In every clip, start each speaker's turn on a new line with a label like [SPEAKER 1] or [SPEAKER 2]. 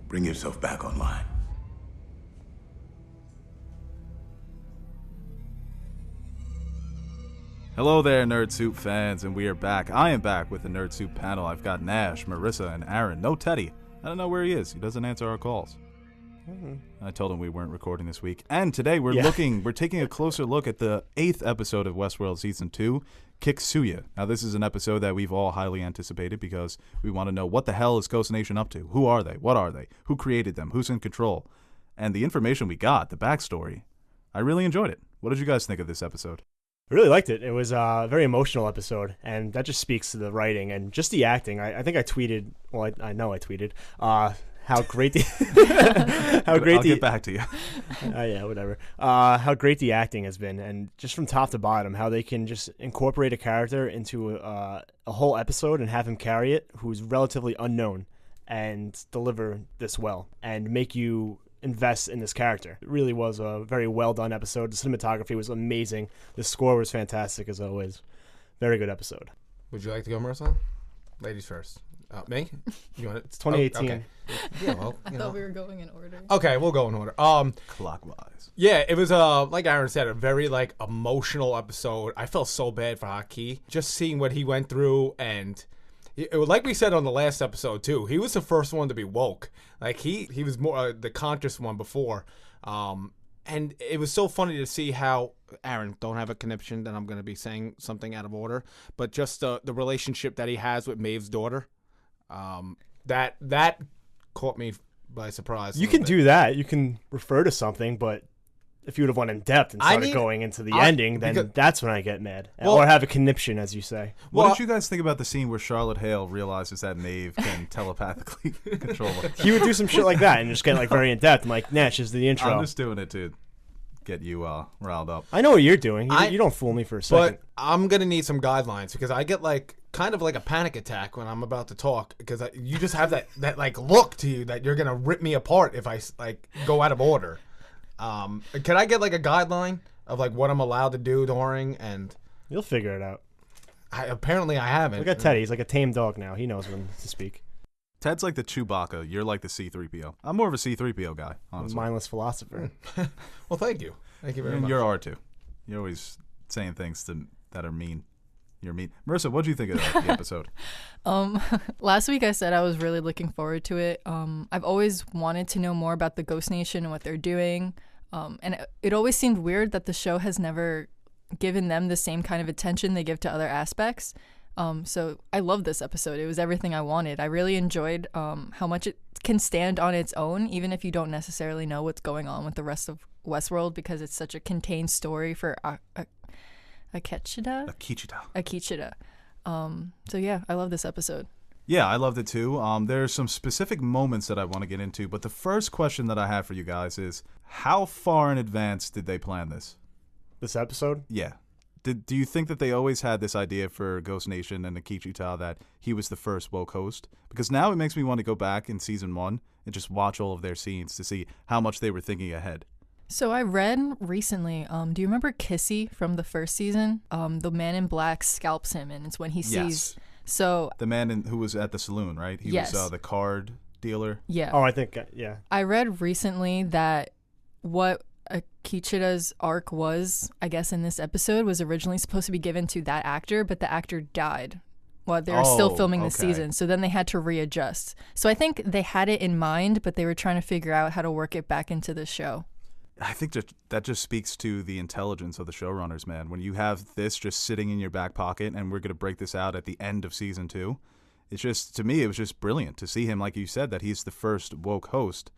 [SPEAKER 1] Bring yourself back online.
[SPEAKER 2] Hello there, Nerd Soup fans, and we are back. I am back with the Nerd Soup panel. I've got Nash, Marissa, and Aaron. No Teddy. I don't know where he is. He doesn't answer our calls. I told him we weren't recording this week. And today we're taking a closer look at the 8th episode of Westworld Season 2, Kiksuya. Now, this is an episode that we've all highly anticipated because we want to know what the hell is Ghost Nation up to? Who are they? What are they? Who created them? Who's in control? And the information we got, the backstory, I really enjoyed it. What did you guys think of this episode?
[SPEAKER 3] I really liked it. It was a very emotional episode, and that just speaks to the writing and just the acting. I think I tweeted, well, I know I tweeted, how great the
[SPEAKER 2] I'll get back to you.
[SPEAKER 3] Yeah, whatever. How great the acting has been, and just from top to bottom, how they can just incorporate a character into a whole episode and have him carry it, who's relatively unknown, and deliver this well and make you invest in this character. It really was a very well done episode. The cinematography was amazing. The score was fantastic as always. Very good episode.
[SPEAKER 4] Would you like to go, Marissa? Ladies first. Me? You want it?
[SPEAKER 3] It's 2018.
[SPEAKER 4] Okay. Yeah, well,
[SPEAKER 5] I thought we were going in order.
[SPEAKER 4] Okay, we'll go in order.
[SPEAKER 2] Clockwise.
[SPEAKER 4] Yeah, it was like Aaron said, a very emotional episode. I felt so bad for Haki. Just seeing what he went through, and like we said on the last episode too, he was the first one to be woke. Like he was more the conscious one before. And it was so funny to see how Aaron, don't have a conniption that I'm going to be saying something out of order, but just the relationship that he has with Maeve's daughter. That caught me by surprise.
[SPEAKER 3] You can do that. You can refer to something, but if you would have went in depth and started going into the ending, then that's when I get mad. Or have a conniption, as you say.
[SPEAKER 2] What did you guys think about the scene where Charlotte Hale realizes that Maeve can telepathically control her?
[SPEAKER 3] He would do some shit like that and just get very in depth. I'm like, Nash, is the intro.
[SPEAKER 2] I'm just doing it to get you riled up.
[SPEAKER 3] I know what you're doing. You don't fool me for a second.
[SPEAKER 4] But I'm going to need some guidelines because I get kind of like a panic attack when I'm about to talk because you just have that look to you that you're going to rip me apart if I go out of order. Can I get a guideline of what I'm allowed to do during, and
[SPEAKER 3] you'll figure it out.
[SPEAKER 4] Apparently I haven't.
[SPEAKER 3] Look at Teddy. He's like a tame dog now. He knows when to speak.
[SPEAKER 2] Ted's like the Chewbacca. You're like the C-3PO. I'm more of a C-3PO guy, honestly.
[SPEAKER 3] Mindless philosopher.
[SPEAKER 4] Well, thank you. Thank you very much.
[SPEAKER 2] You're R2. You're always saying things that are mean. You're mean. Marissa, what did you think of the episode?
[SPEAKER 5] Last week I said I was really looking forward to it. I've always wanted to know more about the Ghost Nation and what they're doing. And it always seemed weird that the show has never given them the same kind of attention they give to other aspects. So I love this episode. It was everything I wanted. I really enjoyed how much it can stand on its own, even if you don't necessarily know what's going on with the rest of Westworld, because it's such a contained story for Akecheta. So yeah, I love this episode.
[SPEAKER 2] Yeah, I loved it too. There's some specific moments that I want to get into, but the first question that I have for you guys is, how far in advance did they plan this?
[SPEAKER 3] This episode?
[SPEAKER 2] Yeah. Do you think that they always had this idea for Ghost Nation and Akecheta that he was the first woke host? Because now it makes me want to go back in season 1 and just watch all of their scenes to see how much they were thinking ahead.
[SPEAKER 5] So I read recently, do you remember Kissy from the first season? The man in black scalps him, and it's when he sees...
[SPEAKER 2] Yes.
[SPEAKER 5] So
[SPEAKER 2] the man who was at the saloon, right? He was the card dealer.
[SPEAKER 5] Yeah.
[SPEAKER 3] Oh, I think, yeah.
[SPEAKER 5] I read recently that what Akecheta's arc was, I guess, in this episode was originally supposed to be given to that actor, but the actor died while they were still filming the season. So then they had to readjust. So I think they had it in mind, but they were trying to figure out how to work it back into the show.
[SPEAKER 2] I think that just speaks to the intelligence of the showrunners, man. When you have this just sitting in your back pocket and we're going to break this out at the end of season 2, it's just, to me, it was just brilliant to see him, like you said, that he's the first woke host.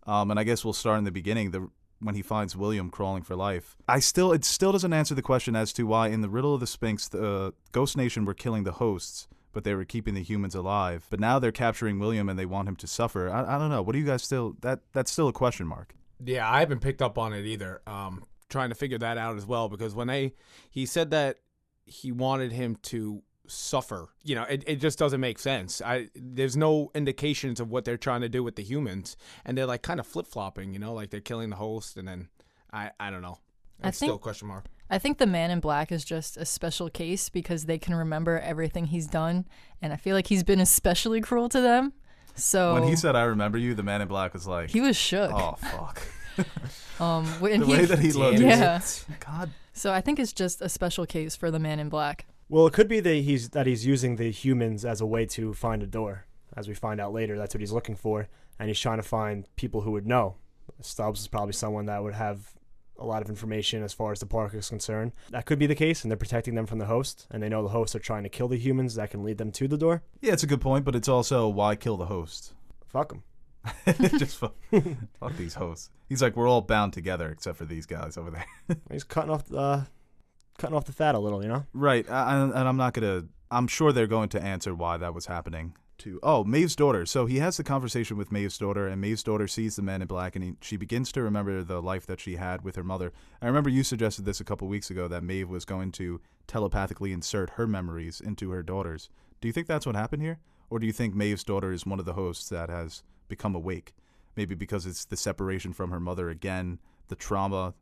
[SPEAKER 2] And I guess we'll start in the beginning, when he finds William crawling for life. It still doesn't answer the question as to why in the riddle of the Sphinx, the Ghost Nation were killing the hosts, but they were keeping the humans alive. But now they're capturing William and they want him to suffer. I don't know. What do you guys that's still a question mark.
[SPEAKER 4] Yeah, I haven't picked up on it either. Trying to figure that out as well, because when he said that he wanted him to suffer, it just doesn't make sense. There's no indications of what they're trying to do with the humans, and they're kind of flip-flopping, like they're killing the host, and then I don't know. It's still a question mark.
[SPEAKER 5] I think the man in black is just a special case because they can remember everything he's done, and I feel like he's been especially cruel to them. So
[SPEAKER 2] when he said "I remember you," the man in black was like,
[SPEAKER 5] he was shook.
[SPEAKER 2] "Oh fuck."
[SPEAKER 5] And
[SPEAKER 2] The way that he looked.
[SPEAKER 5] Yeah.
[SPEAKER 2] God.
[SPEAKER 5] So I think it's just a special case for the man in black.
[SPEAKER 3] Well, it could be that he's using the humans as a way to find a door. As we find out later, that's what he's looking for, and he's trying to find people who would know. Stubbs is probably someone that would have a lot of information as far as the park is concerned. That could be the case, and they're protecting them from the host, and they know the hosts are trying to kill the humans that can lead them to the door.
[SPEAKER 2] Yeah, it's a good point, but it's also why kill the host?
[SPEAKER 3] Fuck them.
[SPEAKER 2] Just fuck these hosts. He's like, we're all bound together except for these guys over there.
[SPEAKER 3] He's cutting off the fat a little, you know?
[SPEAKER 2] Right, and I'm not gonna. I'm sure they're going to answer why that was happening. Maeve's daughter. So he has the conversation with Maeve's daughter, and Maeve's daughter sees the man in black, and she begins to remember the life that she had with her mother. I remember you suggested this a couple weeks ago, that Maeve was going to telepathically insert her memories into her daughter's. Do you think that's what happened here? Or do you think Maeve's daughter is one of the hosts that has become awake? Maybe because it's the separation from her mother again, the trauma.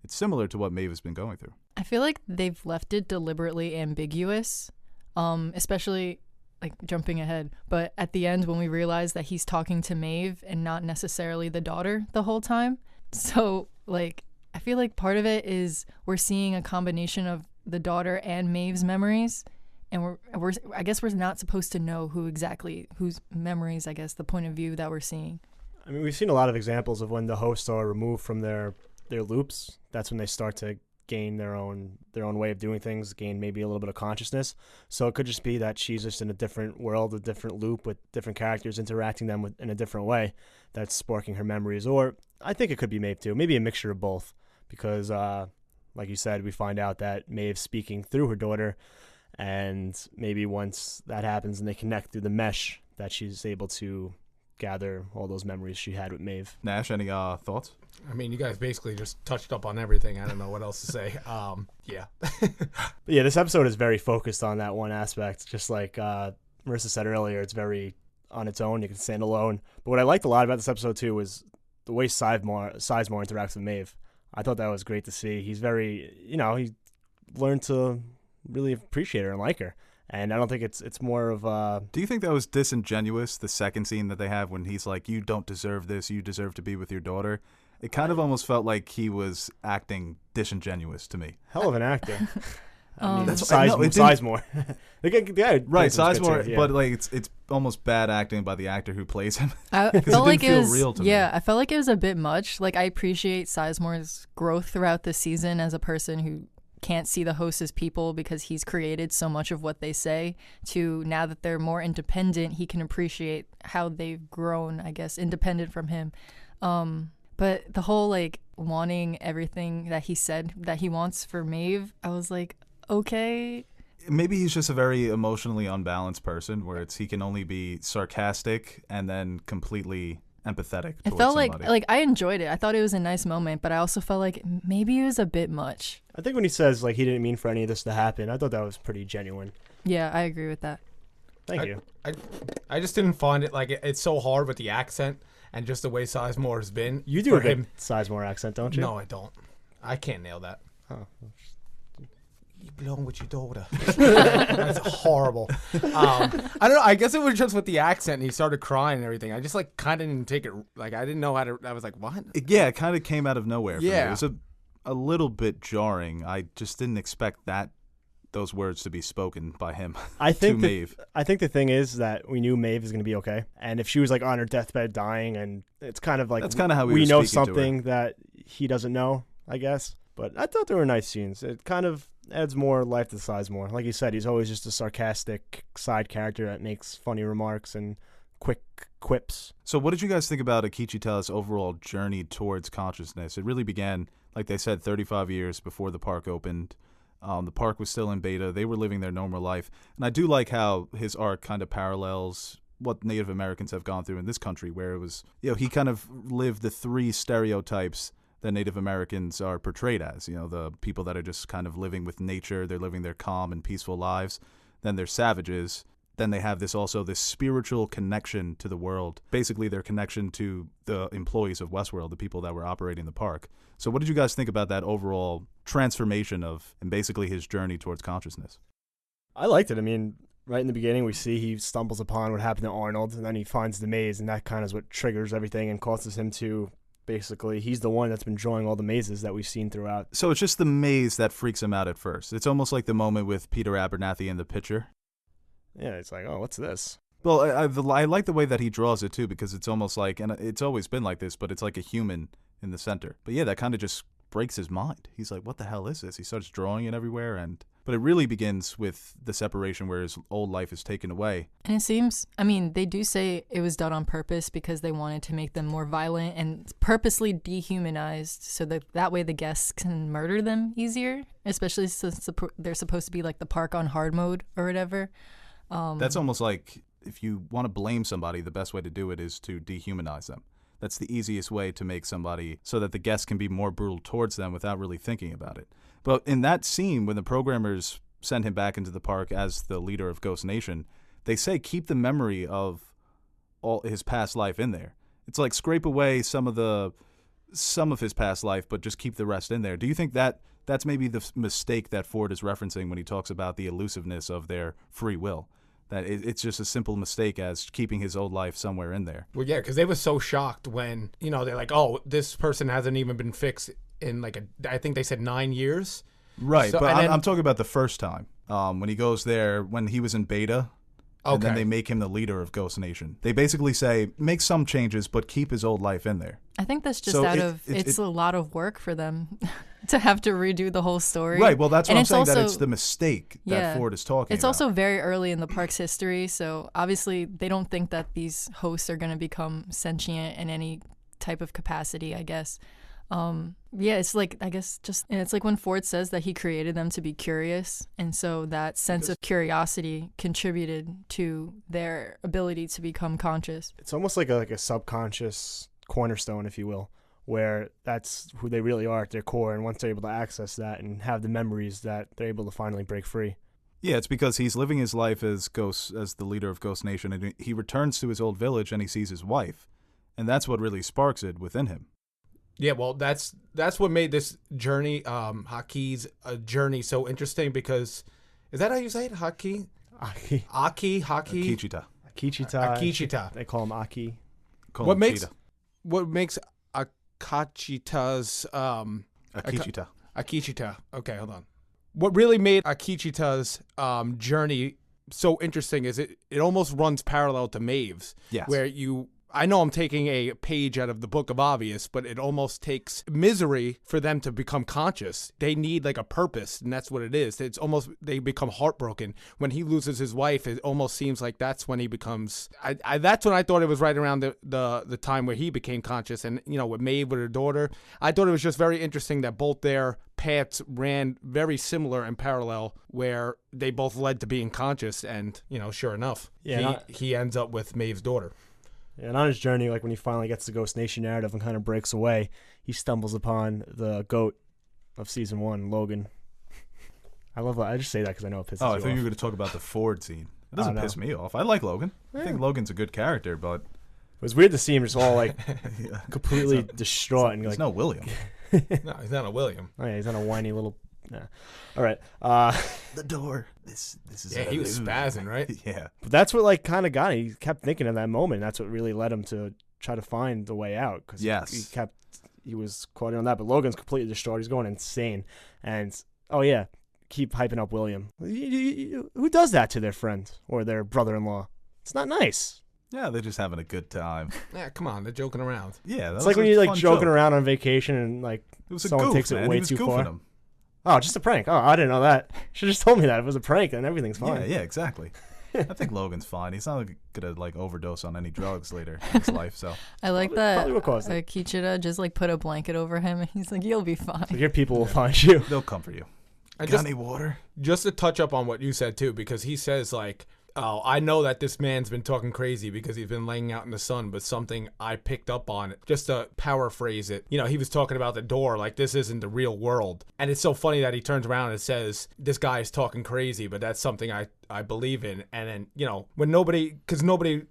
[SPEAKER 2] It's similar to what Maeve has been going through.
[SPEAKER 5] I feel like they've left it deliberately ambiguous, especially like jumping ahead. But at the end, when we realize that he's talking to Maeve and not necessarily the daughter the whole time. So like, I feel like part of it is we're seeing a combination of the daughter and Maeve's memories. And I guess we're not supposed to know whose memories, I guess, the point of view that we're seeing.
[SPEAKER 3] I mean, we've seen a lot of examples of when the hosts are removed from their loops. That's when they start to gain their own way of doing things, gain maybe a little bit of consciousness. So it could just be that she's just in a different world, a different loop with different characters, interacting them in a different way that's sparking her memories. Or I think it could be Maeve too, maybe a mixture of both, because like you said, we find out that Maeve's speaking through her daughter, and maybe once that happens and they connect through the mesh, that she's able to gather all those memories she had with Maeve.
[SPEAKER 2] Nash, any thoughts?
[SPEAKER 4] I mean, you guys basically just touched up on everything. I don't know what else to say. Yeah.
[SPEAKER 3] But yeah, this episode is very focused on that one aspect. Just like Marissa said earlier, it's very on its own. You can stand alone. But what I liked a lot about this episode too was the way Sizemore interacts with Maeve. I thought that was great to see. He's very, he learned to really appreciate her and like her. And I don't think it's more of a...
[SPEAKER 2] Do you think that was disingenuous, the second scene that they have when he's like, you don't deserve this, you deserve to be with your daughter? It kind of almost felt like he was acting disingenuous to me.
[SPEAKER 3] Hell of an actor. I mean,
[SPEAKER 2] That's
[SPEAKER 3] Sizemore. The guy
[SPEAKER 2] right, Sizemore,
[SPEAKER 3] picture, yeah.
[SPEAKER 2] but like it's almost bad acting by the actor who plays him.
[SPEAKER 5] I
[SPEAKER 2] Because
[SPEAKER 5] felt
[SPEAKER 2] it
[SPEAKER 5] like
[SPEAKER 2] didn't
[SPEAKER 5] it
[SPEAKER 2] feel
[SPEAKER 5] was
[SPEAKER 2] real to me.
[SPEAKER 5] I felt like it was a bit much. Like I appreciate Sizemore's growth throughout the season as a person who can't see the hosts as people because he's created so much of what they say, to now that they're more independent, he can appreciate how they've grown, I guess, independent from him. But the whole like wanting everything that he said that he wants for Maeve, I was like, okay.
[SPEAKER 2] Maybe he's just a very emotionally unbalanced person where he can only be sarcastic and then completely empathetic
[SPEAKER 5] It
[SPEAKER 2] towards
[SPEAKER 5] felt
[SPEAKER 2] somebody.
[SPEAKER 5] like I enjoyed it. I thought it was a nice moment, but I also felt like maybe it was a bit much.
[SPEAKER 3] I think when he says like he didn't mean for any of this to happen, I thought that was pretty genuine.
[SPEAKER 5] Yeah, I agree with that.
[SPEAKER 3] Thank you.
[SPEAKER 4] I just didn't find it like it's so hard with the accent and just the way Sizemore has been.
[SPEAKER 3] You do
[SPEAKER 4] for
[SPEAKER 3] a good
[SPEAKER 4] him.
[SPEAKER 3] Sizemore accent, don't you?
[SPEAKER 4] No, I don't. I can't nail that.
[SPEAKER 3] Oh.
[SPEAKER 4] You belong with your daughter. That's horrible. I don't know. I guess it was just with the accent, and he started crying and everything. I just like kind of didn't take it. Like I didn't know how to. I was like, what?
[SPEAKER 2] It kind of came out of nowhere for me.
[SPEAKER 4] Yeah.
[SPEAKER 2] It was a little bit jarring. I just didn't expect those words to be spoken by him
[SPEAKER 3] I think
[SPEAKER 2] to Maeve.
[SPEAKER 3] I think the thing is that we knew Maeve is going to be okay, and if she was like on her deathbed dying, and it's kind of like
[SPEAKER 2] That's kind of how
[SPEAKER 3] we
[SPEAKER 2] were
[SPEAKER 3] know
[SPEAKER 2] speaking to her.
[SPEAKER 3] something that he doesn't know, I guess. But I thought there were nice scenes. It kind of adds more life to Sizemore. Like you said, he's always just a sarcastic side character that makes funny remarks and quick quips.
[SPEAKER 2] So what did you guys think about Akecheta's overall journey towards consciousness? It really began, like they said, 35 years before the park opened. The park was still in beta. They were living their normal life. And I do like how his arc kind of parallels what Native Americans have gone through in this country, where it was, he kind of lived the three stereotypes that Native Americans are portrayed as. The people that are just kind of living with nature. They're living their calm and peaceful lives. Then they're savages. Then they have this spiritual connection to the world. Basically, their connection to the employees of Westworld, the people that were operating the park. So what did you guys think about that overall transformation and basically his journey towards consciousness?
[SPEAKER 3] I liked it. I mean, Right in the beginning, we see he stumbles upon what happened to Arnold, and then he finds the maze, and that kind of is what triggers everything and causes him to basically, he's the one that's been drawing all the mazes that we've seen throughout.
[SPEAKER 2] So it's just the maze that freaks him out at first. It's almost like the moment with Peter Abernathy in the picture.
[SPEAKER 3] Yeah, it's like, oh, what's this?
[SPEAKER 2] Well, I like the way that he draws it, too, because it's almost like, and it's always been like this, but it's like a human in the center. But yeah, that kind of just breaks his mind. He's like, what the hell is this? He starts drawing it everywhere, but it really begins with the separation where his old life is taken away.
[SPEAKER 5] And it seems, I mean, they do say it was done on purpose because they wanted to make them more violent and purposely dehumanized so that way the guests can murder them easier, especially since they're supposed to be like the park on hard mode or whatever.
[SPEAKER 2] That's almost like if you want to blame somebody, the best way to do it is to dehumanize them. That's the easiest way to make somebody so that the guests can be more brutal towards them without really thinking about it. But in that scene, when the programmers send him back into the park as the leader of Ghost Nation, they say keep the memory of all his past life in there. It's like scrape away some of his past life, but just keep the rest in there. Do you think that that's maybe the mistake that Ford is referencing when he talks about the elusiveness of their free will? That it's just a simple mistake as keeping his old life somewhere in there.
[SPEAKER 4] Well, yeah, because they were so shocked when, they're like, oh, this person hasn't even been fixed in I think they said 9 years.
[SPEAKER 2] Right,
[SPEAKER 4] So,
[SPEAKER 2] but
[SPEAKER 4] and then-
[SPEAKER 2] I'm talking about the first time when he goes there, when he was in beta, and then
[SPEAKER 4] Okay.
[SPEAKER 2] they make him the leader of Ghost Nation. They basically say, make some changes, but keep his old life in there.
[SPEAKER 5] I think that's just
[SPEAKER 2] So
[SPEAKER 5] it's a lot of work for them to have to redo the whole story.
[SPEAKER 2] Right, well, that's what
[SPEAKER 5] And
[SPEAKER 2] I'm
[SPEAKER 5] it's
[SPEAKER 2] saying, that
[SPEAKER 5] also-
[SPEAKER 2] it's the mistake that Ford is talking
[SPEAKER 5] It's
[SPEAKER 2] about.
[SPEAKER 5] also very early in the park's history, so obviously they don't think that these hosts are going to become sentient in any type of capacity, I guess. It's like, I guess it's like when Ford says that he created them to be curious, and so that sense of curiosity contributed to their ability to become conscious.
[SPEAKER 3] It's almost like a subconscious cornerstone, if you will, where that's who they really are at their core, and once they're able to access that and have the memories, that they're able to finally break free.
[SPEAKER 2] Yeah, it's because he's living his life as the leader of Ghost Nation, and he returns to his old village and he sees his wife, and that's what really sparks it within him.
[SPEAKER 4] Yeah, well, that's what made this journey, Haki's journey, so interesting because, is that how you say it? Haki? Haki?
[SPEAKER 2] Akecheta.
[SPEAKER 4] Akecheta.
[SPEAKER 3] They call him Aki.
[SPEAKER 2] Call
[SPEAKER 4] What
[SPEAKER 2] him
[SPEAKER 4] makes
[SPEAKER 2] Cheetah.
[SPEAKER 4] Akecheta's
[SPEAKER 2] Akecheta.
[SPEAKER 4] Akecheta. Okay, hold on. What really made Akecheta's journey so interesting is it almost runs parallel to Maeve's.
[SPEAKER 2] Yes.
[SPEAKER 4] Where I know I'm taking a page out of the Book of Obvious, but it almost takes misery for them to become conscious. They need like a purpose, and that's what it is. It's almost, they become heartbroken. When he loses his wife, it almost seems like that's when he becomes, that's when I thought it was right around the time where he became conscious. And, with Maeve, with her daughter, I thought it was just very interesting that both their paths ran very similar and parallel, where they both led to being conscious. And, sure enough, he ends up with Maeve's daughter.
[SPEAKER 3] And on his journey, like when he finally gets the Ghost Nation narrative and kind of breaks away, he stumbles upon the goat of season 1, Logan. I love that. I just say that because I know it pisses you
[SPEAKER 2] Oh,
[SPEAKER 3] off.
[SPEAKER 2] I thought you were going to talk about the Ford scene. It doesn't piss me off. I like Logan. I think Logan's a good character, but
[SPEAKER 3] It was weird to see him just all like
[SPEAKER 2] yeah.
[SPEAKER 3] completely distraught and
[SPEAKER 2] He's
[SPEAKER 3] like,
[SPEAKER 2] no William.
[SPEAKER 4] No, he's not a William.
[SPEAKER 3] oh yeah, he's on a whiny little. Nah. All right,
[SPEAKER 2] The door. This is.
[SPEAKER 4] Yeah, he was spazzing, right?
[SPEAKER 2] Yeah.
[SPEAKER 3] but that's what like kind of got him. He kept thinking of that moment. That's what really led him to try to find the way out. Because
[SPEAKER 2] Yes.
[SPEAKER 3] he was quoting on that. But Logan's completely distraught. He's going insane. And oh yeah, keep hyping up William. Who does that to their friend or their brother-in-law? It's not nice.
[SPEAKER 2] Yeah, they're just having a good time.
[SPEAKER 4] Yeah, come on, they're joking around.
[SPEAKER 2] Yeah,
[SPEAKER 3] It's like when you're like joking around on vacation and like
[SPEAKER 2] It was a
[SPEAKER 3] someone
[SPEAKER 2] goof,
[SPEAKER 3] takes it
[SPEAKER 2] man.
[SPEAKER 3] way
[SPEAKER 2] He was
[SPEAKER 3] too
[SPEAKER 2] goofing
[SPEAKER 3] far.
[SPEAKER 2] him.
[SPEAKER 3] Oh, just a prank. Oh, I didn't know that. Should have just told me that. If it was a prank, then everything's fine.
[SPEAKER 2] Yeah, exactly. I think Logan's fine. He's not gonna like overdose on any drugs later in his life. So
[SPEAKER 5] I like
[SPEAKER 3] Probably what
[SPEAKER 5] that
[SPEAKER 3] caused it.
[SPEAKER 5] Akecheta just like put a blanket over him and he's like, you'll be fine.
[SPEAKER 3] So your people will find you.
[SPEAKER 2] they'll comfort you.
[SPEAKER 4] And
[SPEAKER 2] Got any water?
[SPEAKER 4] just to touch up on what you said too, because he says like, oh, I know that this man's been talking crazy because he's been laying out in the sun, but something I picked up on, just to paraphrase it, he was talking about the door, like this isn't the real world. And it's so funny that he turns around and says, this guy's talking crazy, but that's something I believe in. And then, when nobody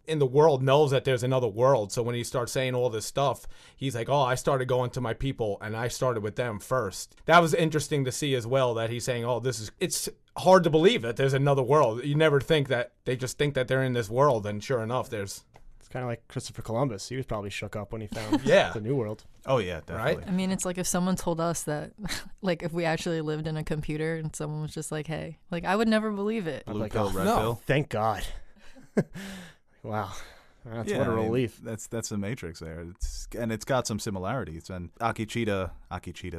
[SPEAKER 4] in the world knows that there's another world. So when he starts saying all this stuff, he's like, oh, I started going to my people and I started with them first. That was interesting to see as well, that he's saying, oh, it's hard to believe that there's another world. You never think that. They just think that they're in this world, and sure enough, there's.
[SPEAKER 3] It's kind of like Christopher Columbus. He was probably shook up when he found
[SPEAKER 4] Yeah.
[SPEAKER 3] the New World.
[SPEAKER 2] Oh yeah, definitely.
[SPEAKER 5] I mean, it's like if someone told us that, like, if we actually lived in a computer and someone was just like, "Hey," like, I would never believe it.
[SPEAKER 3] I'm
[SPEAKER 2] Blue
[SPEAKER 3] like,
[SPEAKER 2] pill,
[SPEAKER 3] oh,
[SPEAKER 2] red
[SPEAKER 4] no.
[SPEAKER 2] pill.
[SPEAKER 3] Thank God. Wow. That's
[SPEAKER 2] Yeah,
[SPEAKER 3] what a
[SPEAKER 2] I mean,
[SPEAKER 3] relief.
[SPEAKER 2] that's the Matrix there. It's got some similarities. And Akecheta,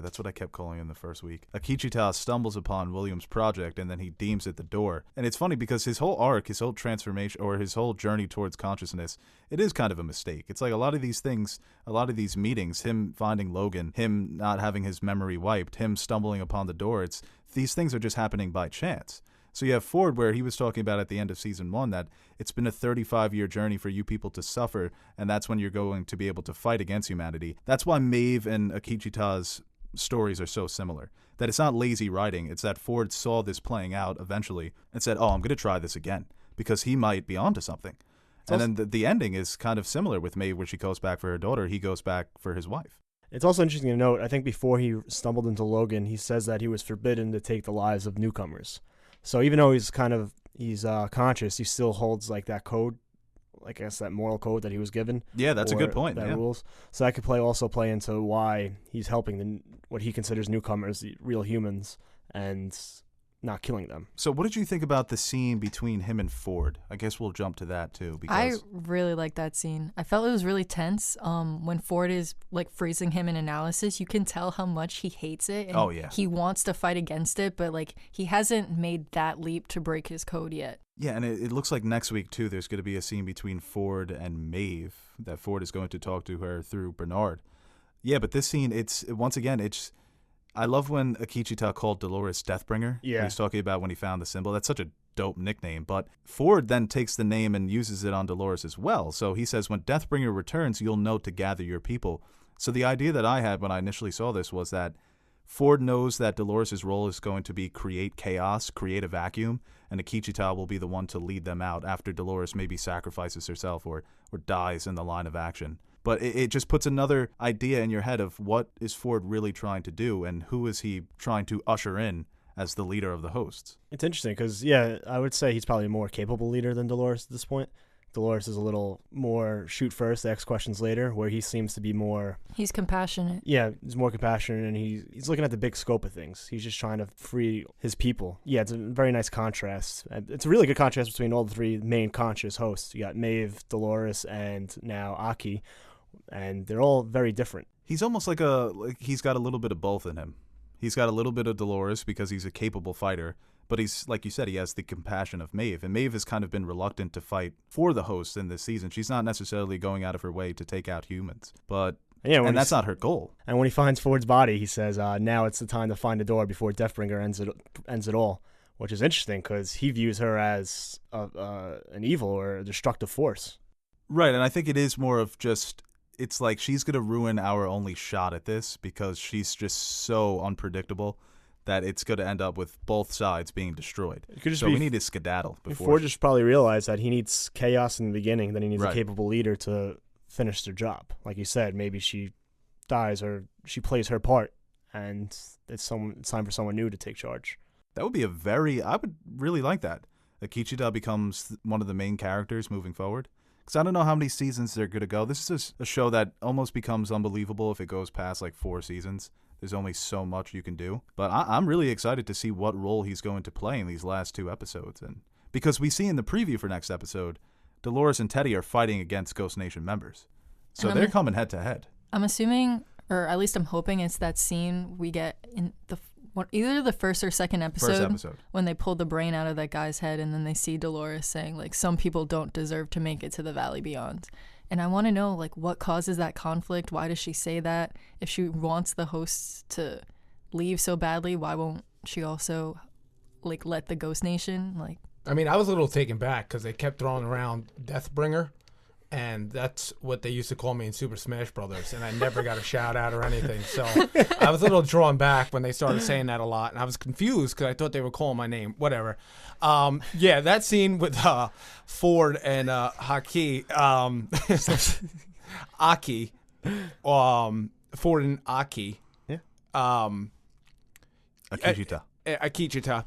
[SPEAKER 2] that's what I kept calling him the first week. Akecheta stumbles upon William's project and then he deems it the door. And it's funny because his whole arc, his whole transformation, or his whole journey towards consciousness, it is kind of a mistake. It's like a lot of these things, a lot of these meetings, him finding Logan, him not having his memory wiped, him stumbling upon the door, these things are just happening by chance. So you have Ford, where he was talking about at the end of season 1 that it's been a 35-year journey for you people to suffer, and that's when you're going to be able to fight against humanity. That's why Maeve and Akecheta's stories are so similar. That it's not lazy writing. It's that Ford saw this playing out eventually and said, oh, I'm going to try this again, because he might be onto something. And then the ending is kind of similar with Maeve, where she goes back for her daughter. He goes back for his wife.
[SPEAKER 3] It's also interesting to note, I think before he stumbled into Logan, he says that he was forbidden to take the lives of newcomers. So even though he's conscious, he still holds like that code, like I guess that moral code that he was given.
[SPEAKER 2] Yeah, that's a good point.
[SPEAKER 3] That
[SPEAKER 2] Yeah.
[SPEAKER 3] rules. So that could also play into why he's helping what he considers newcomers, the real humans, and not killing them.
[SPEAKER 2] So what did you think about the scene between him and Ford? I guess we'll jump to that too.
[SPEAKER 5] I
[SPEAKER 2] Because
[SPEAKER 5] really like that scene. I felt it was really tense. When Ford is like freezing him in analysis, you can tell how much he hates it. And
[SPEAKER 2] Oh, yeah.
[SPEAKER 5] he wants to fight against it, but like he hasn't made that leap to break his code yet.
[SPEAKER 2] Yeah, and it looks like next week, too, there's going to be a scene between Ford and Maeve that Ford is going to talk to her through Bernard. Yeah, but this scene, I love when Akecheta called Dolores Deathbringer.
[SPEAKER 3] Yeah.
[SPEAKER 2] He's talking about when he found the symbol. That's such a dope nickname. But Ford then takes the name and uses it on Dolores as well. So he says, when Deathbringer returns, you'll know to gather your people. So the idea that I had when I initially saw this was that Ford knows that Dolores' role is going to be create chaos, create a vacuum, and Akecheta will be the one to lead them out after Dolores maybe sacrifices herself or dies in the line of action. But it just puts another idea in your head of what is Ford really trying to do and who is he trying to usher in as the leader of the hosts.
[SPEAKER 3] It's interesting because, yeah, I would say he's probably a more capable leader than Dolores at this point. Dolores is a little more shoot first, ask questions later, where he seems to be more...
[SPEAKER 5] He's compassionate.
[SPEAKER 3] Yeah, he's more compassionate, and he's looking at the big scope of things. He's just trying to free his people. Yeah, it's a very nice contrast. It's a really good contrast between all the three main conscious hosts. You got Maeve, Dolores, and now Aki, and they're all very different.
[SPEAKER 2] He's almost like he's got a little bit of both in him. He's got a little bit of Dolores because he's a capable fighter, but he's, like you said, he has the compassion of Maeve. And Maeve has kind of been reluctant to fight for the hosts in this season. She's not necessarily going out of her way to take out humans, but and that's not her goal.
[SPEAKER 3] And when he finds Ford's body, he says, now it's the time to find the door before Deathbringer ends it all, which is interesting because he views her as an evil or a destructive force.
[SPEAKER 2] Right, and I think it is more of just... It's like she's going to ruin our only shot at this because she's just so unpredictable that it's going to end up with both sides being destroyed. We need to skedaddle before.
[SPEAKER 3] Ford just probably realized that he needs chaos in the beginning, then he needs
[SPEAKER 2] Right.
[SPEAKER 3] a capable leader to finish their job. Like you said, maybe she dies or she plays her part, and it's time for someone new to take charge.
[SPEAKER 2] That would be I would really like that. Akecheta becomes one of the main characters moving forward. Because I don't know how many seasons they're going to go. This is a show that almost becomes unbelievable if it goes past like 4 seasons. There's only so much you can do. But I'm really excited to see what role he's going to play in these last 2 episodes. And because we see in the preview for next episode, Dolores and Teddy are fighting against Ghost Nation members. So they're coming head to head.
[SPEAKER 5] I'm assuming, or at least I'm hoping, it's that scene we get in either the first or second episode, when they pull the brain out of that guy's head and then they see Dolores saying, like, some people don't deserve to make it to the Valley Beyond. And I want to know, like, what causes that conflict? Why does she say that? If she wants the hosts to leave so badly, why won't she also, like, let the Ghost Nation, like...
[SPEAKER 4] I mean, I was a little taken back because they kept throwing around Deathbringer, and that's what they used to call me in Super Smash Brothers, and I never got a shout out or anything. So I was a little drawn back when they started saying that a lot, and I was confused because I thought they were calling my name. Whatever. Yeah, that scene with Ford and Aki, Ford and Aki.
[SPEAKER 3] Yeah.
[SPEAKER 2] Akecheta.
[SPEAKER 4] Akecheta.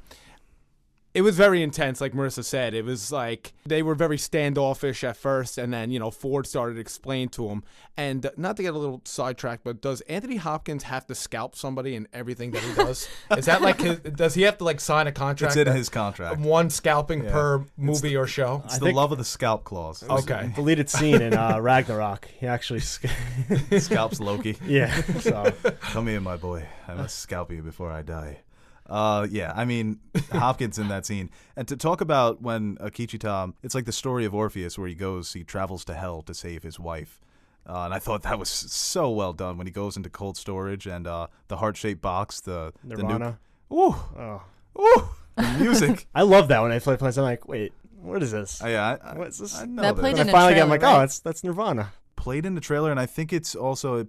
[SPEAKER 4] It was very intense, like Marissa said. It was like they were very standoffish at first, and then, Ford started to explain to him. And not to get a little sidetracked, but does Anthony Hopkins have to scalp somebody in everything that he does? Is that like does he have to like sign a contract?
[SPEAKER 2] It's in his contract.
[SPEAKER 4] One scalping per movie or show?
[SPEAKER 2] It's the love of the scalp clause.
[SPEAKER 4] Okay.
[SPEAKER 3] Deleted scene in Ragnarok. He actually
[SPEAKER 2] Scalps Loki.
[SPEAKER 3] Yeah. So
[SPEAKER 2] Come here, my boy. I must scalp you before I die. Yeah, I mean, Hopkins in that scene. And to talk about when Akecheta, it's like the story of Orpheus where he travels to hell to save his wife. And I thought that was so well done when he goes into cold storage and the heart-shaped box, the
[SPEAKER 3] Nirvana.
[SPEAKER 2] Ooh,
[SPEAKER 3] Oh.
[SPEAKER 2] ooh, the music.
[SPEAKER 3] I love that when I play plays. I'm like, wait, what is this?
[SPEAKER 2] What's
[SPEAKER 3] this?
[SPEAKER 2] I know
[SPEAKER 5] That played
[SPEAKER 3] When
[SPEAKER 5] in
[SPEAKER 3] I
[SPEAKER 5] a
[SPEAKER 3] finally get, I'm
[SPEAKER 5] trailer,
[SPEAKER 3] like, oh,
[SPEAKER 5] right?
[SPEAKER 3] that's Nirvana.
[SPEAKER 2] Played in the trailer, and I think it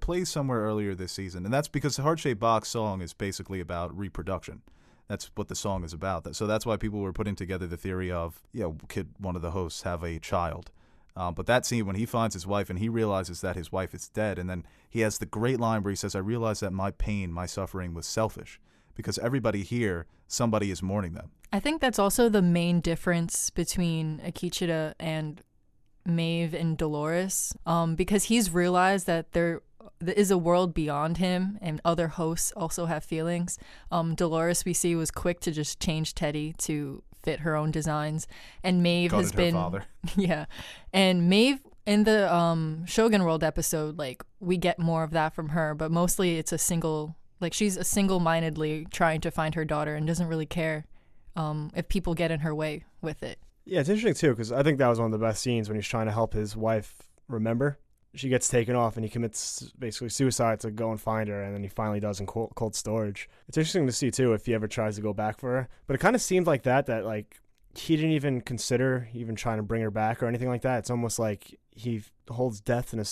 [SPEAKER 2] plays somewhere earlier this season. And that's because the heart-shaped box song is basically about reproduction. That's what the song is about. So that's why people were putting together the theory of, could one of the hosts have a child? But that scene when he finds his wife and he realizes that his wife is dead, and then he has the great line where he says, I realized that my pain, my suffering was selfish because everybody here, somebody is mourning them.
[SPEAKER 5] I think that's also the main difference between Akecheta and Maeve and Dolores, because he's realized that there is a world beyond him and other hosts also have feelings. Dolores, we see, was quick to just change Teddy to fit her own designs, and Maeve has been
[SPEAKER 2] her father.
[SPEAKER 5] Yeah, and Maeve in the Shogun World episode, like, we get more of that from her, but mostly it's she's a single-mindedly trying to find her daughter and doesn't really care if people get in her way with it.
[SPEAKER 3] Yeah, it's interesting too because I think that was one of the best scenes when he's trying to help his wife remember. She gets taken off and he commits basically suicide to go and find her, and then he finally does in cold storage. It's interesting to see too if he ever tries to go back for her, but it kind of seemed like that like he didn't even consider even trying to bring her back or anything like that. It's almost like he holds death in a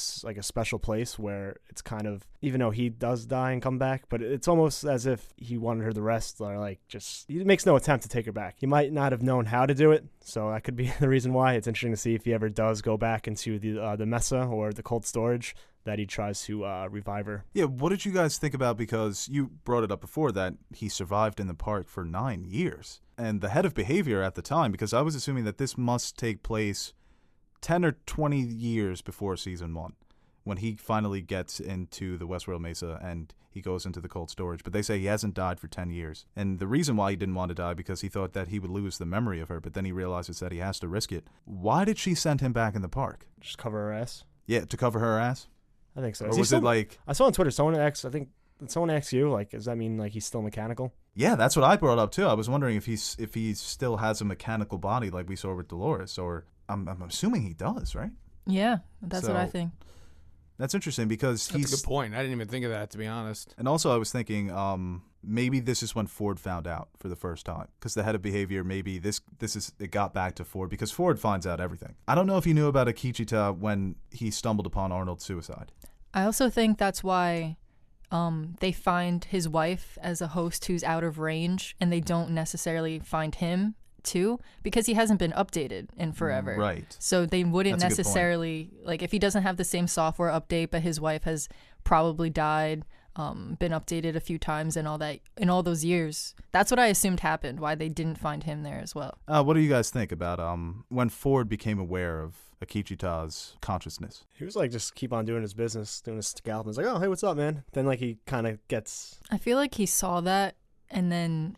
[SPEAKER 3] special place where it's kind of, even though he does die and come back, but it's almost as if he wanted her the rest, or like just, he makes no attempt to take her back. He might not have known how to do it, so that could be the reason why. It's interesting to see if he ever does go back into the mesa or the cold storage, that he tries to revive her.
[SPEAKER 2] Yeah, what did you guys think about, because you brought it up before, that he survived in the park for 9 years? And the head of behavior at the time, because I was assuming that this must take place 10 or 20 years before season 1, when he finally gets into the Westworld Mesa and he goes into the cold storage. But they say he hasn't died for 10 years. And the reason why he didn't want to die, because he thought that he would lose the memory of her, but then he realizes that he has to risk it. Why did she send him back in the park?
[SPEAKER 3] Just cover her ass?
[SPEAKER 2] Yeah, to cover her ass?
[SPEAKER 3] I think so.
[SPEAKER 2] Or was it like...
[SPEAKER 3] I saw on Twitter, someone asked you, like, does that mean like he's still mechanical?
[SPEAKER 2] Yeah, that's what I brought up too. I was wondering if he still has a mechanical body like we saw with Dolores, or I'm assuming he does, right?
[SPEAKER 5] Yeah, that's what I think.
[SPEAKER 2] That's interesting, because
[SPEAKER 4] That's a good point. I didn't even think of that, to be honest.
[SPEAKER 2] And also I was thinking maybe this is when Ford found out for the first time, because the head of behavior, maybe it got back to Ford, because Ford finds out everything. I don't know if you knew about Akecheta when he stumbled upon Arnold's suicide.
[SPEAKER 5] I also think that's why they find his wife as a host who's out of range, and they don't necessarily find him too, because he hasn't been updated in forever.
[SPEAKER 2] Right.
[SPEAKER 5] So they wouldn't
[SPEAKER 2] That's a good
[SPEAKER 5] necessarily, like, if he doesn't have the same software update, but his wife has probably died, been updated a few times and all that in all those years. That's what I assumed happened, why they didn't find him there as well.
[SPEAKER 2] What do you guys think about when Ford became aware of Akecheta's consciousness?
[SPEAKER 3] He was like, just keep on doing his business, doing his scalp. And it's like, oh, hey, what's up, man? Then like he kind of gets...
[SPEAKER 5] I feel like he saw that and then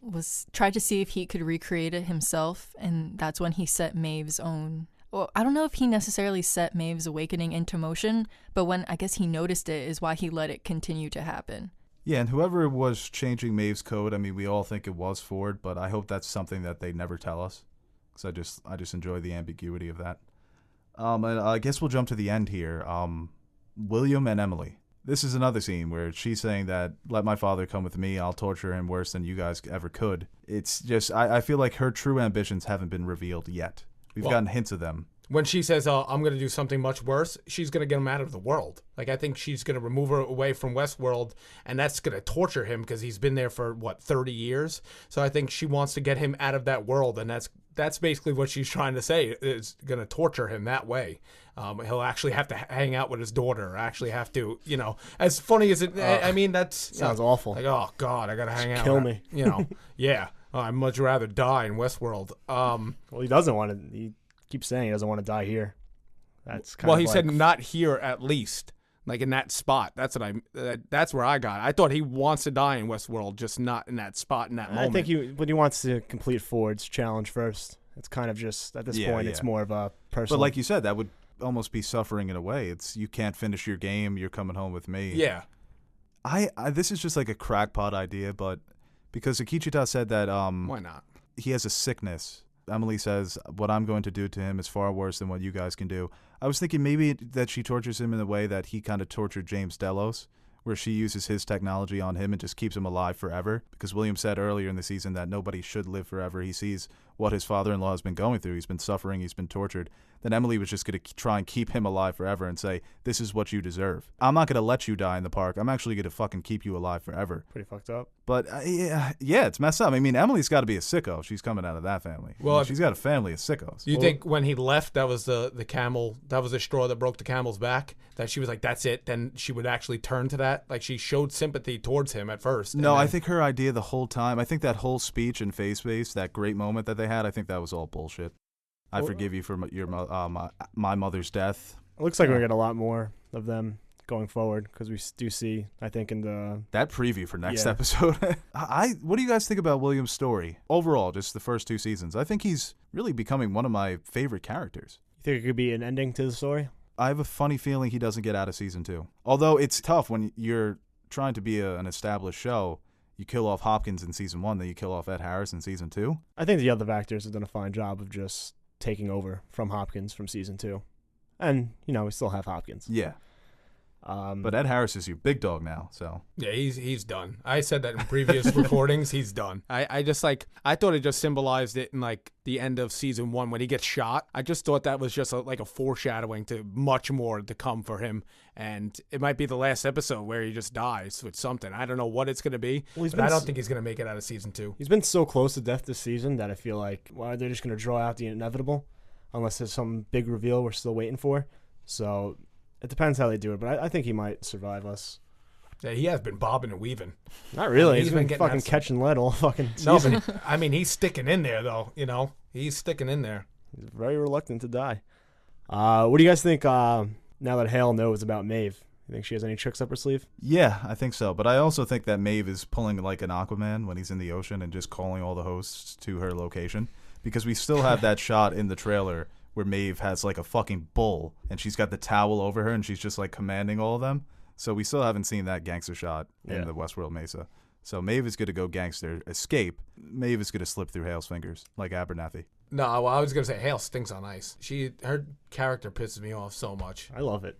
[SPEAKER 5] tried to see if he could recreate it himself, and that's when he set Maeve's own... Well, I don't know if he necessarily set Maeve's awakening into motion, but when I guess he noticed it is why he let it continue to happen.
[SPEAKER 2] Yeah, and whoever was changing Maeve's code, I mean, we all think it was Ford, but I hope that's something that they never tell us, because I just enjoy the ambiguity of that. And I guess we'll jump to the end here. William and Emily. This is another scene where she's saying that, let my father come with me, I'll torture him worse than you guys ever could. It's just, I feel like her true ambitions haven't been revealed yet. We've gotten hints of them.
[SPEAKER 4] When she says, I'm going to do something much worse, she's going to get him out of the world. Like, I think she's going to remove her away from Westworld, and that's going to torture him because he's been there for, 30 years? So I think she wants to get him out of that world, and that's basically what she's trying to say, is going to torture him that way. He'll actually have to hang out with his daughter, actually have to, as funny as it, I mean, that's...
[SPEAKER 3] Sounds awful.
[SPEAKER 4] Like, oh, God, I got to hang out.
[SPEAKER 3] Kill
[SPEAKER 4] with
[SPEAKER 3] me.
[SPEAKER 4] her. Yeah. I'd much rather die in Westworld.
[SPEAKER 3] Well, he doesn't want to. He keeps saying he doesn't want to die here. That's kind
[SPEAKER 4] Well,
[SPEAKER 3] of
[SPEAKER 4] he
[SPEAKER 3] like,
[SPEAKER 4] said not here at least, like in that spot. That's what that's where I got. I thought he wants to die in Westworld, just not in that spot in that moment.
[SPEAKER 3] I think he wants to complete Ford's challenge first. It's kind of just at this point, it's more of a personal.
[SPEAKER 2] But like you said, that would almost be suffering in a way. It's you can't finish your game. You're coming home with me.
[SPEAKER 4] Yeah.
[SPEAKER 2] I this is just like a crackpot idea, but because Akecheta said that
[SPEAKER 4] Why not?
[SPEAKER 2] he has a sickness. Emily says what I'm going to do to him is far worse than what you guys can do. I was thinking maybe that she tortures him in the way that he kind of tortured James Delos, where she uses his technology on him and just keeps him alive forever. Because William said earlier in the season that nobody should live forever. He sees what his father-in-law has been going through. He's been suffering. He's been tortured. Then Emily was just going to try and keep him alive forever and say, this is what you deserve. I'm not going to let you die in the park. I'm actually going to fucking keep you alive forever.
[SPEAKER 3] pretty fucked up.
[SPEAKER 2] But yeah, it's messed up. I mean, Emily's got to be a sicko. She's coming out of that family.
[SPEAKER 4] Well,
[SPEAKER 2] I mean, she's got a family of sickos.
[SPEAKER 4] You think when he left, that was the camel, that was the straw that broke the camel's back? That she was like, that's it? Then she would actually turn to that? Like she showed sympathy towards him at first.
[SPEAKER 2] No, I think her idea the whole time, I think that whole speech and face, that great moment that they had, I think that was all bullshit. I forgive you for my mother's death.
[SPEAKER 3] It looks like we're going to get a lot more of them going forward because we do see, I think, in the...
[SPEAKER 2] That preview for next episode. What do you guys think about William's story? Overall, just the first 2 seasons. I think he's really becoming one of my favorite characters.
[SPEAKER 3] You think it could be an ending to the story?
[SPEAKER 2] I have a funny feeling he doesn't get out of season 2. Although it's tough when you're trying to be an established show. You kill off Hopkins in season 1, then you kill off Ed Harris in season 2.
[SPEAKER 3] I think the other actors have done a fine job of just taking over from Hopkins from season 2. And, we still have Hopkins.
[SPEAKER 2] Yeah. But Ed Harris is your big dog now, so.
[SPEAKER 4] Yeah, he's done. I said that in previous recordings. He's done. I just I thought it just symbolized it in like the end of season 1 when he gets shot. I just thought that was just like a foreshadowing to much more to come for him. And it might be the last episode where he just dies with something. I don't know what it's going to be, but I don't think he's going to make it out of season 2.
[SPEAKER 3] He's been so close to death this season that I feel like, they're just going to draw out the inevitable unless there's some big reveal we're still waiting for. So it depends how they do it, but I think he might survive us.
[SPEAKER 4] Yeah, he has been bobbing and weaving.
[SPEAKER 3] Not really.
[SPEAKER 4] He's been
[SPEAKER 3] fucking catching lead all fucking season.
[SPEAKER 4] No, but I mean, he's sticking in there, though. He's sticking in there.
[SPEAKER 3] He's very reluctant to die. What do you guys think now that Hale knows about Maeve? You think she has any tricks up her sleeve?
[SPEAKER 2] Yeah, I think so. But I also think that Maeve is pulling like an Aquaman when he's in the ocean and just calling all the hosts to her location. Because we still have that shot in the trailer where Maeve has like a fucking bull and she's got the towel over her and she's just like commanding all of them. So we still haven't seen that gangster shot in the Westworld Mesa. So Maeve is going to go gangster, escape. Maeve is going to slip through Hale's fingers like Abernathy.
[SPEAKER 4] No, well, I was going to say Hale stinks on ice. Her character pisses me off so much.
[SPEAKER 3] I love it.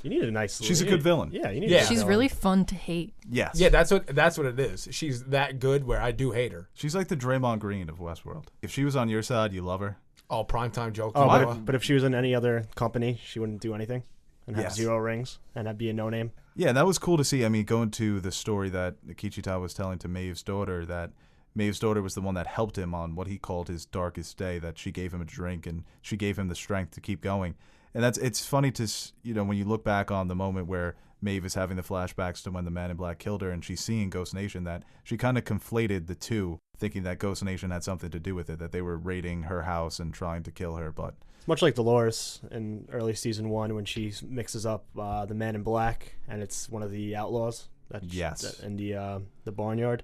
[SPEAKER 3] You need a nice...
[SPEAKER 2] She's a good villain.
[SPEAKER 3] Yeah, you need
[SPEAKER 4] Yeah.
[SPEAKER 3] a
[SPEAKER 5] She's
[SPEAKER 3] villain.
[SPEAKER 5] really fun to hate.
[SPEAKER 2] Yes.
[SPEAKER 4] Yeah, that's what it is. She's that good where I do hate her.
[SPEAKER 2] She's like the Draymond Green of Westworld. If she was on your side, you love her.
[SPEAKER 4] Oh, primetime joke.
[SPEAKER 3] Oh, but if she was in any other company, she wouldn't do anything and have
[SPEAKER 2] Yes.
[SPEAKER 3] 0 rings and that'd be a no-name.
[SPEAKER 2] Yeah, that was cool to see. I mean, going to the story that Akecheta was telling to Maeve's daughter, that Maeve's daughter was the one that helped him on what he called his darkest day, that she gave him a drink and she gave him the strength to keep going. And it's funny to, when you look back on the moment where Maeve is having the flashbacks to when the Man in Black killed her and she's seeing Ghost Nation, that she kind of conflated the two, thinking that Ghost Nation had something to do with it, that they were raiding her house and trying to kill her. But
[SPEAKER 3] Much like Dolores in early season 1 when she mixes up the Man in Black and it's one of the outlaws in the barnyard.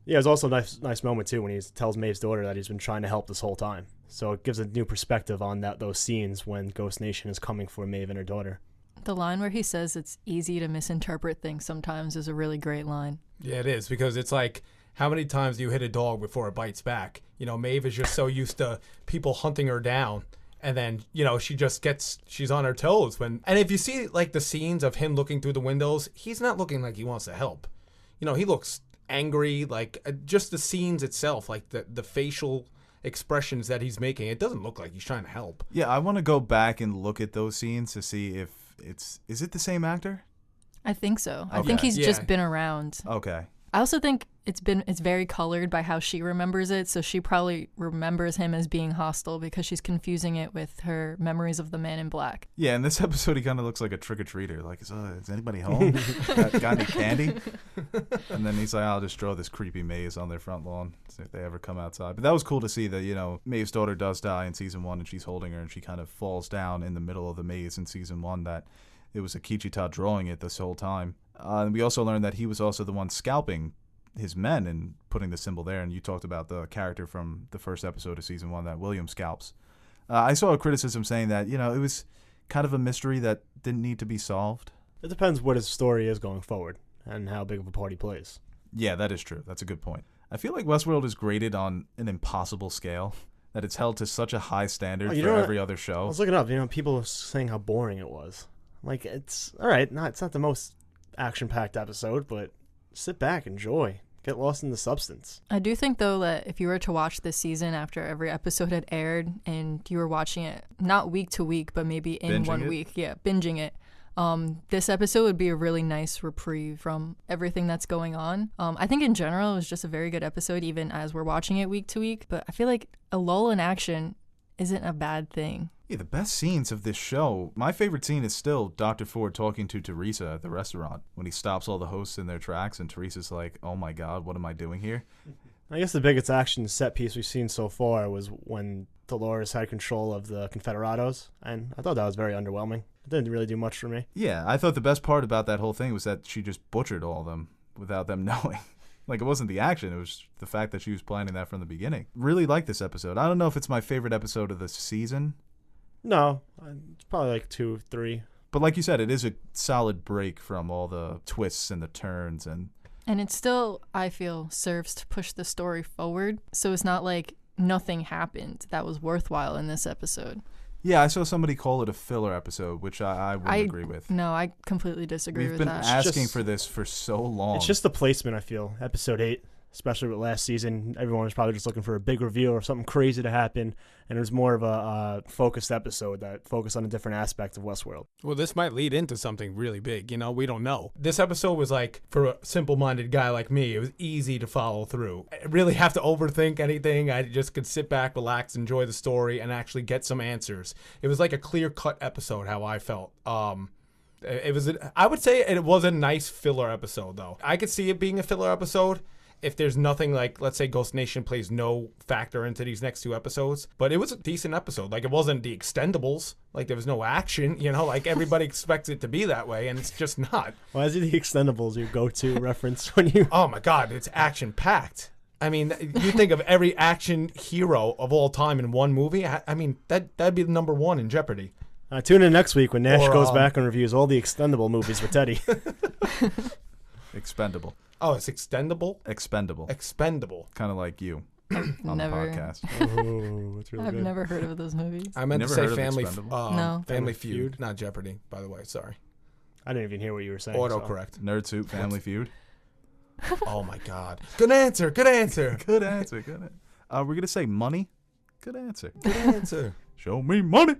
[SPEAKER 3] Yeah, it was also a nice moment too when he tells Maeve's daughter that he's been trying to help this whole time. So it gives a new perspective on those scenes when Ghost Nation is coming for Maeve and her daughter.
[SPEAKER 5] The line where he says it's easy to misinterpret things sometimes is a really great line.
[SPEAKER 4] Yeah, it is, because it's like, how many times do you hit a dog before it bites back? Maeve is just so used to people hunting her down. And then, she's on her toes. And if you see, like, the scenes of him looking through the windows, he's not looking like he wants to help. He looks angry, like, just the scenes itself, like the facial expressions that he's making, it doesn't look like he's trying to help.
[SPEAKER 2] yeah, I want to go back and look at those scenes to see if is it the same actor?
[SPEAKER 5] I think so. I
[SPEAKER 2] Okay.
[SPEAKER 5] think he's
[SPEAKER 4] Yeah.
[SPEAKER 5] just been around.
[SPEAKER 2] Okay.
[SPEAKER 5] I also think it's very colored by how she remembers it. So she probably remembers him as being hostile because she's confusing it with her memories of the Man in Black.
[SPEAKER 2] Yeah, in this episode, he kind of looks like a trick-or-treater. Like, is anybody home? got any candy? And then he's like, I'll just draw this creepy maze on their front lawn, see if they ever come outside. But that was cool to see that, Maeve's daughter does die in season 1, and she's holding her, and she kind of falls down in the middle of the maze in season 1, that it was Akecheta drawing it this whole time. And we also learned that he was also the one scalping his men and putting the symbol there. And you talked about the character from the first episode of season 1 that William scalps. I saw a criticism saying that, it was kind of a mystery that didn't need to be solved.
[SPEAKER 3] It depends what his story is going forward and how big of a part he plays.
[SPEAKER 2] Yeah, that is true. That's a good point. I feel like Westworld is graded on an impossible scale, that it's held to such a high standard for every other show.
[SPEAKER 3] I was looking up, people were saying how boring it was. Like, it's all right. It's not the most action-packed episode, but sit back, enjoy, get lost in the substance.
[SPEAKER 5] I do think, though, that if you were to watch this season after every episode had aired and you were watching it not week to week, but maybe in one week, binging it, this episode would be a really nice reprieve from everything that's going on. I think in general it was just a very good episode, even as we're watching it week to week. But I feel like a lull in action isn't a bad thing.
[SPEAKER 2] Yeah, the best scenes of this show, my favorite scene is still Dr. Ford talking to Teresa at the restaurant when he stops all the hosts in their tracks, and Teresa's like, oh my God, what am I doing here?
[SPEAKER 3] I guess the biggest action set piece we've seen so far was when Dolores had control of the Confederados, and I thought that was very underwhelming. It didn't really do much for me.
[SPEAKER 2] Yeah, I thought the best part about that whole thing was that she just butchered all of them without them knowing. Like, it wasn't the action, it was the fact that she was planning that from the beginning. Really liked this episode. I don't know if it's my favorite episode of the season.
[SPEAKER 3] No, it's probably like 2, 3.
[SPEAKER 2] But like you said, it is a solid break from all the twists and the turns. And
[SPEAKER 5] it still, I feel, serves to push the story forward. So it's not like nothing happened that was worthwhile in this episode.
[SPEAKER 2] Yeah, I saw somebody call it a filler episode, which I wouldn't agree with.
[SPEAKER 5] No, I completely disagree with that.
[SPEAKER 2] We've been asking for this for so long.
[SPEAKER 3] It's just the placement, I feel. Episode 8, especially with last season, everyone was probably just looking for a big reveal or something crazy to happen, and it was more of a focused episode that focused on a different aspect of Westworld.
[SPEAKER 4] Well, this might lead into something really big. We don't know. This episode was like, for a simple-minded guy like me, it was easy to follow through. I didn't really have to overthink anything. I just could sit back, relax, enjoy the story, and actually get some answers. It was like a clear-cut episode, how I felt. I would say it was a nice filler episode, though. I could see it being a filler episode if there's nothing like, let's say Ghost Nation plays no factor into these next 2 episodes. But it was a decent episode. Like, it wasn't the Extendables. Like, there was no action, like everybody expects it to be that way, and it's just not.
[SPEAKER 3] Why is it the Extendables your go-to reference when you...
[SPEAKER 4] Oh, my God, it's action-packed. I mean, you think of every action hero of all time in one movie, I mean, that'd be the number 1 in Jeopardy.
[SPEAKER 3] Tune in next week when Nash goes back and reviews all the Extendable movies with Teddy.
[SPEAKER 2] Expendable.
[SPEAKER 4] Oh, it's extendable?
[SPEAKER 2] Expendable.
[SPEAKER 4] Expendable.
[SPEAKER 2] Kind of like you on the podcast.
[SPEAKER 3] Oh, that's really
[SPEAKER 5] I've
[SPEAKER 3] good.
[SPEAKER 5] never heard of those movies.
[SPEAKER 4] I meant to
[SPEAKER 2] Never
[SPEAKER 4] say
[SPEAKER 2] heard of
[SPEAKER 4] Family
[SPEAKER 2] Expendable?
[SPEAKER 5] No.
[SPEAKER 4] Family Feud, not Jeopardy, by the way. Sorry.
[SPEAKER 3] I didn't even hear what you were saying.
[SPEAKER 4] Autocorrect.
[SPEAKER 2] Nerd Soup, Family Feud.
[SPEAKER 4] Oh, my God. Good answer. Good answer.
[SPEAKER 2] Good answer. Good answer. We're going to say money. Good answer.
[SPEAKER 4] Good answer.
[SPEAKER 2] Show me money.